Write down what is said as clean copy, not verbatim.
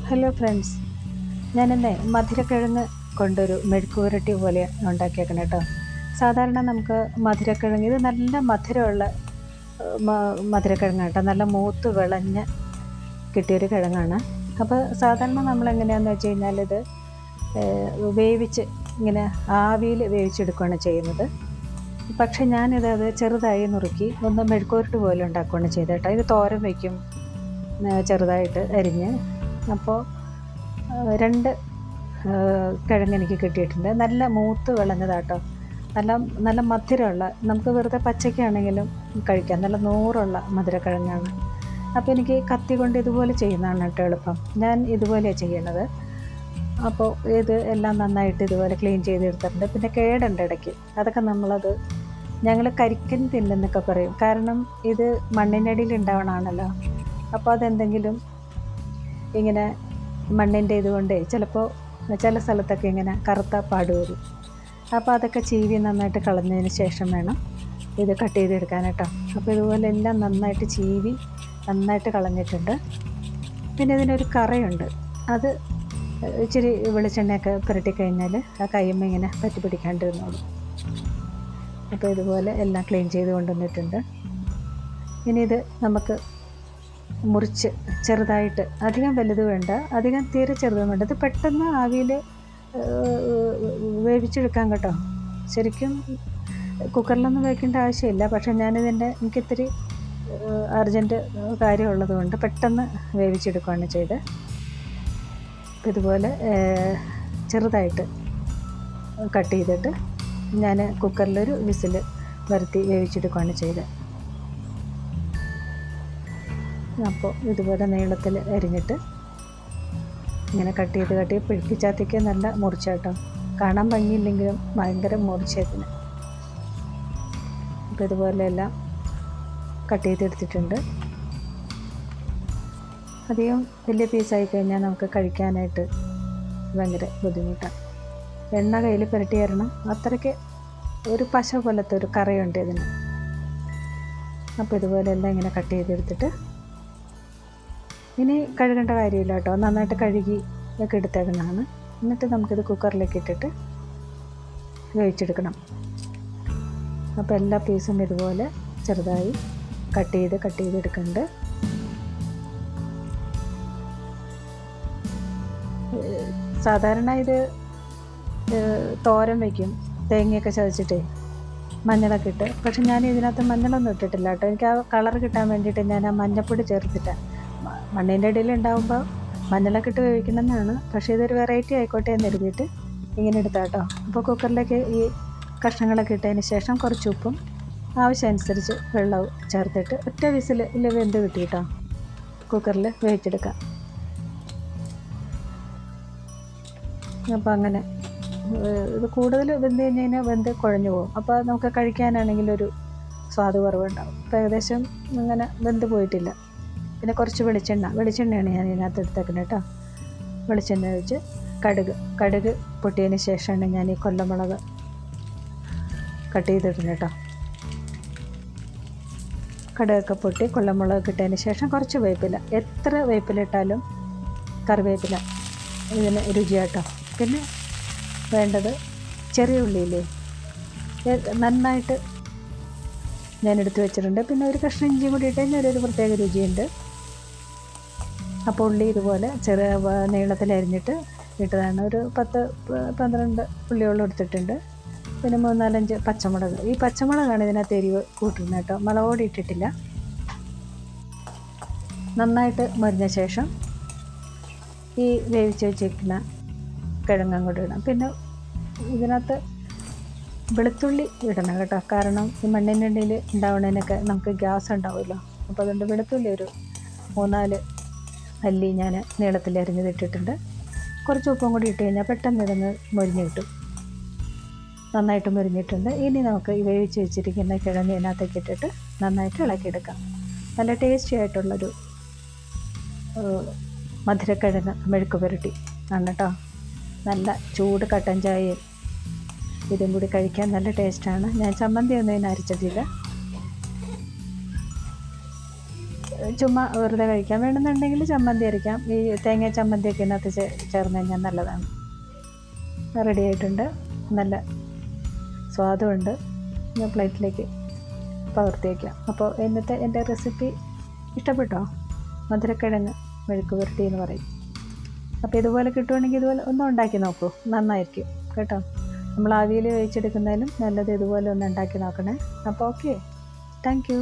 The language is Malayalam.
ഹലോ ഫ്രണ്ട്സ്, ഞാനിന്ന് മധുരക്കിഴങ്ങ് കൊണ്ടൊരു മെഴുക്കുപുരട്ടി പോലെ ഉണ്ടാക്കിയേക്കണം കേട്ടോ. സാധാരണ നമുക്ക് മധുരക്കിഴങ്ങ് ഇത് നല്ല മധുരമുള്ള മധുരക്കിഴങ്ങാണ് കേട്ടോ. നല്ല മൂത്ത് വിളഞ്ഞ് കിട്ടിയൊരു കിഴങ്ങാണ്. അപ്പോൾ സാധാരണ നമ്മളെങ്ങനെയാണെന്ന് വെച്ച് കഴിഞ്ഞാൽ ഇത് വേവിച്ച് ഇങ്ങനെ ആവിയിൽ വേവിച്ചെടുക്കുകയാണ് ചെയ്യുന്നത്. പക്ഷേ ഞാനിത് ചെറുതായി നുറുക്കി ഒന്ന് മെഴുക്കുപുരട്ടി പോലെ ഉണ്ടാക്കുകയാണ് ചെയ്തത് കേട്ടോ. ഇത് തോരൻ വയ്ക്കും ചെറുതായിട്ട് അരിഞ്ഞ്. അപ്പോൾ 2 കിഴങ്ങ് എനിക്ക് കിട്ടിയിട്ടുണ്ട്. നല്ല മൂത്ത് വിളഞ്ഞതാട്ടോ. നല്ല നല്ല മധുരമുള്ള, നമുക്ക് വെറുതെ പച്ചയ്ക്കാണെങ്കിലും കഴിക്കാം. നല്ല നൂറുള്ള മധുരക്കിഴങ്ങാണ്. അപ്പോൾ എനിക്ക് കത്തി കൊണ്ട് ഇതുപോലെ ചെയ്യുന്നതാണ് കേട്ടോ എളുപ്പം. ഞാൻ ഇതുപോലെയാണ് ചെയ്യണത്. അപ്പോൾ ഇത് എല്ലാം നന്നായിട്ട് ഇതുപോലെ ക്ലീൻ ചെയ്തെടുത്തിട്ടുണ്ട്. പിന്നെ കേടുണ്ട് ഇടയ്ക്ക്. അതൊക്കെ ഞങ്ങൾ കരിക്കൻ തിന്നെന്നൊക്കെ പറയും. കാരണം ഇത് മണ്ണിനടിയിൽ ഉണ്ടാവണമാണല്ലോ. അപ്പോൾ അതെന്തെങ്കിലും ഇങ്ങനെ മണ്ണിൻ്റെ ഇതുകൊണ്ടേ ചിലപ്പോൾ ചില സ്ഥലത്തൊക്കെ ഇങ്ങനെ കറുത്ത പാട് വരും. അപ്പോൾ അതൊക്കെ ചീവി നന്നായിട്ട് കളഞ്ഞതിന് ശേഷം വേണം ഇത് കട്ട് ചെയ്തെടുക്കാനായിട്ടോ. അപ്പോൾ ഇതുപോലെ എല്ലാം നന്നായിട്ട് ചീവി നന്നായിട്ട് കളഞ്ഞിട്ടുണ്ട്. പിന്നെ ഇതിനൊരു കറയുണ്ട്. അത് ഇച്ചിരി വെളിച്ചെണ്ണയൊക്കെ പുരട്ടിക്കഴിഞ്ഞാൽ ആ കയ്യുമ്മ ഇങ്ങനെ പറ്റി പിടിക്കാണ്ടിരുന്നോളൂ. അപ്പോൾ ഇതുപോലെ എല്ലാം ക്ലീൻ ചെയ്ത് കൊണ്ടുവന്നിട്ടുണ്ട്. ഇനി ഇത് നമുക്ക് മുറിച്ച് ചെറുതായിട്ട്, അധികം വലുത് വേണ്ട, അധികം തീരെ ചെറുതും വേണ്ട. ഇത് പെട്ടെന്ന് ആവിയിൽ വേവിച്ചെടുക്കാം കേട്ടോ. ശരിക്കും കുക്കറിലൊന്നും വയ്ക്കേണ്ട ആവശ്യമില്ല. പക്ഷേ എനിക്കിത്തിരി അർജൻറ്റ് കാര്യമുള്ളത് കൊണ്ട് പെട്ടെന്ന് വേവിച്ചെടുക്കുകയാണ് ചെയ്തത്. ഇതുപോലെ ചെറുതായിട്ട് കട്ട് ചെയ്തിട്ട് ഞാൻ കുക്കറിലൊരു വിസിൽ വരുത്തി വേവിച്ചെടുക്കുകയാണ് ചെയ്തത്. അപ്പോൾ ഇതുപോലെ നീളത്തിൽ അരിഞ്ഞിട്ട് ഇങ്ങനെ കട്ട് ചെയ്ത് പിടിപ്പിച്ചാത്തേക്ക് നല്ല മുറിച്ച കേട്ടോ. കാണാൻ ഭംഗിയില്ലെങ്കിലും ഭയങ്കര മുറിച്ചതിന്. അപ്പോൾ ഇതുപോലെ എല്ലാം കട്ട് ചെയ്തെടുത്തിട്ടുണ്ട്. അധികം വലിയ പീസായി കഴിഞ്ഞാൽ നമുക്ക് കഴിക്കാനായിട്ട് ഭയങ്കര ബുദ്ധിമുട്ടാണ്. എണ്ണ കയ്യിൽ പുരട്ടി തരണം. അത്രയ്ക്ക് ഒരു പശ പോലത്തെ ഒരു കറിയുണ്ട് ഇതിന്. അപ്പോൾ ഇതുപോലെ എല്ലാം ഇങ്ങനെ കട്ട് ചെയ്തെടുത്തിട്ട് ഇനി കഴുകേണ്ട കാര്യമില്ല കേട്ടോ. നന്നായിട്ട് കഴുകി ഒക്കെ എടുത്തേക്കുന്നതാണ്. എന്നിട്ട് നമുക്കിത് കുക്കറിലേക്ക് ഇട്ടിട്ട് വേവിച്ചെടുക്കണം. അപ്പോൾ എല്ലാ പീസും ഇതുപോലെ ചെറുതായി കട്ട് ചെയ്തെടുക്കുന്നുണ്ട്. സാധാരണ ഇത് തോരൻ വയ്ക്കും, തേങ്ങയൊക്കെ ചതച്ചിട്ടേ മഞ്ഞളൊക്കെ ഇട്ട്. പക്ഷെ ഞാൻ ഇതിനകത്ത് മഞ്ഞളൊന്നും ഇട്ടിട്ടില്ല കേട്ടോ. എനിക്ക് ആ കളർ കിട്ടാൻ വേണ്ടിയിട്ട് ഞാൻ ആ മഞ്ഞപ്പൊടി ചേർത്തിട്ടാണ്. മണ്ണിൻ്റെ ഇടയിൽ ഉണ്ടാകുമ്പോൾ മഞ്ഞളൊക്കെ ഇട്ട് വേവിക്കണമെന്നാണ്. പക്ഷേ ഇതൊരു വെറൈറ്റി ആയിക്കോട്ടെ എന്ന് കരുതിയിട്ട് ഇങ്ങനെ എടുത്താൽ കേട്ടോ. അപ്പോൾ കുക്കറിലേക്ക് ഈ കഷ്ണങ്ങളൊക്കെ ഇട്ടതിന് ശേഷം കുറച്ച് ഉപ്പും ആവശ്യമനുസരിച്ച് വെള്ളവും ചേർത്തിട്ട് ഒറ്റ വിസിൽ വെന്ത് കിട്ടി കേട്ടോ. കുക്കറിൽ വേവിച്ചെടുക്കാം. അപ്പോൾ അങ്ങനെ ഇത് കൂടുതൽ വെന്ത് കഴിഞ്ഞാൽ വെന്ത് കുഴഞ്ഞു പോകും. അപ്പോൾ നമുക്ക് കഴിക്കാനാണെങ്കിലൊരു സ്വാദ് കുറവുണ്ടാവും. അപ്പോൾ ഏകദേശം അങ്ങനെ വെന്ത് പോയിട്ടില്ല. പിന്നെ കുറച്ച് വെളിച്ചെണ്ണയാണ് ഞാൻ ഇതിനകത്ത് എടുത്തേക്കുന്നത് കേട്ടോ. വെളിച്ചെണ്ണ ഒഴിച്ച് കടുക് പൊട്ടിയതിന് ശേഷമാണ് ഞാൻ ഈ കൊല്ലമുളക് കട്ട് ചെയ്തിടുന്നത് കേട്ടോ. കടുകൊക്കെ പൊട്ടി കൊല്ലമുളക് ഇട്ടതിന് ശേഷം കുറച്ച് വേപ്പില, എത്ര വേപ്പിലിട്ടാലും കറിവേപ്പില ഇതിന് രുചിയാട്ടോ. പിന്നെ വേണ്ടത് ചെറിയ ഉള്ളിയില്ലേ, നന്നായിട്ട് ഞാൻ എടുത്ത് വെച്ചിട്ടുണ്ട്. പിന്നെ ഒരു കഷ്ണം ഇഞ്ചിയും കൂടി ഇട്ട് കഴിഞ്ഞാൽ ഒരു പ്രത്യേക രുചിയുണ്ട്. അപ്പോൾ ഉള്ളി ഇതുപോലെ ചെറിയ നീളത്തിൽ അരിഞ്ഞിട്ട് ഇട്ടതാണ്. ഒരു 10-12 ഉള്ളിയോളം എടുത്തിട്ടുണ്ട്. പിന്നെ 3-4-5 പച്ചമുളക്. ഈ പച്ചമുളകാണ് ഇതിനകത്ത് എരിവ് കൂട്ടുന്നത് കേട്ടോ. മുളക് പൊടി ഇട്ടിട്ടില്ല. നന്നായിട്ട് മൊരിഞ്ഞ ശേഷം ഈ വേവിച്ച് വെച്ചിരിക്കുന്ന കിഴങ്ങ് അങ്ങോട്ട് ഇടണം. പിന്നെ ഇതിനകത്ത് വെളുത്തുള്ളി ഇടണം കേട്ടോ. കാരണം ഈ മണ്ണിൻ്റെ ഇടയിൽ ഉണ്ടാവുന്നതിനൊക്കെ നമുക്ക് ഗ്യാസ് ഉണ്ടാവുമല്ലോ. അപ്പോൾ അതുകൊണ്ട് വെളുത്തുള്ളി ഒരു 3-4 അല്ലി ഞാൻ നീളത്തിൽ അരിഞ്ഞതിട്ടിട്ടുണ്ട്. കുറച്ച് ഉപ്പും കൂടി ഇട്ട് കഴിഞ്ഞാൽ പെട്ടെന്ന് ഇതൊന്ന് മൊരിഞ്ഞ് കിട്ടും. നന്നായിട്ട് മൊരിഞ്ഞിട്ടുണ്ട്. ഇനി നമുക്ക് ഈ വേവിച്ച് വെച്ചിരിക്കുന്ന കിഴങ്ങ് ഇതിനകത്തേക്ക് ഇട്ടിട്ട് നന്നായിട്ട് ഇളക്കിയെടുക്കാം. നല്ല ടേസ്റ്റി ആയിട്ടുള്ളൊരു മധുരക്കിഴങ്ങ് മെഴുക്ക് പുരട്ടി ആണ് കേട്ടോ. നല്ല ചൂട് കട്ടൻ ചായയും ഇതും കൂടി കഴിക്കാൻ നല്ല ടേസ്റ്റാണ്. ഞാൻ ചമ്മന്തി ഒന്നും ഇതിന് അരച്ചിട്ടില്ല. ചുമ്മാ വെറുതെ കഴിക്കാം. വേണമെന്നുണ്ടെങ്കിൽ ചമ്മന്തി അരയ്ക്കാം. ഈ തേങ്ങ ചമ്മന്തിയൊക്കെ ഇതിനകത്ത് ചേർന്ന് കഴിഞ്ഞാൽ നല്ലതാണ്. റെഡി ആയിട്ടുണ്ട്. നല്ല സ്വാദുമുണ്ട്. ഞാൻ പ്ലേറ്റിലേക്ക് പകർത്തി വയ്ക്കാം. അപ്പോൾ ഇന്നത്തെ എൻ്റെ റെസിപ്പി ഇഷ്ടപ്പെട്ടോ? മധുരക്കിഴങ്ങ് മെഴുക്ക് പുരട്ടി എന്ന് പറയും. അപ്പോൾ ഇതുപോലെ കിട്ടുവാണെങ്കിൽ ഇതുപോലെ ഒന്നും ഉണ്ടാക്കി നോക്കൂ, നന്നായിരിക്കും കേട്ടോ. നമ്മൾ ആവിയിൽ വേവിച്ചെടുക്കുന്നതിലും നല്ലത് ഇതുപോലെ ഒന്ന് ഉണ്ടാക്കി നോക്കണേ. അപ്പോൾ ഓക്കെ, താങ്ക് യു.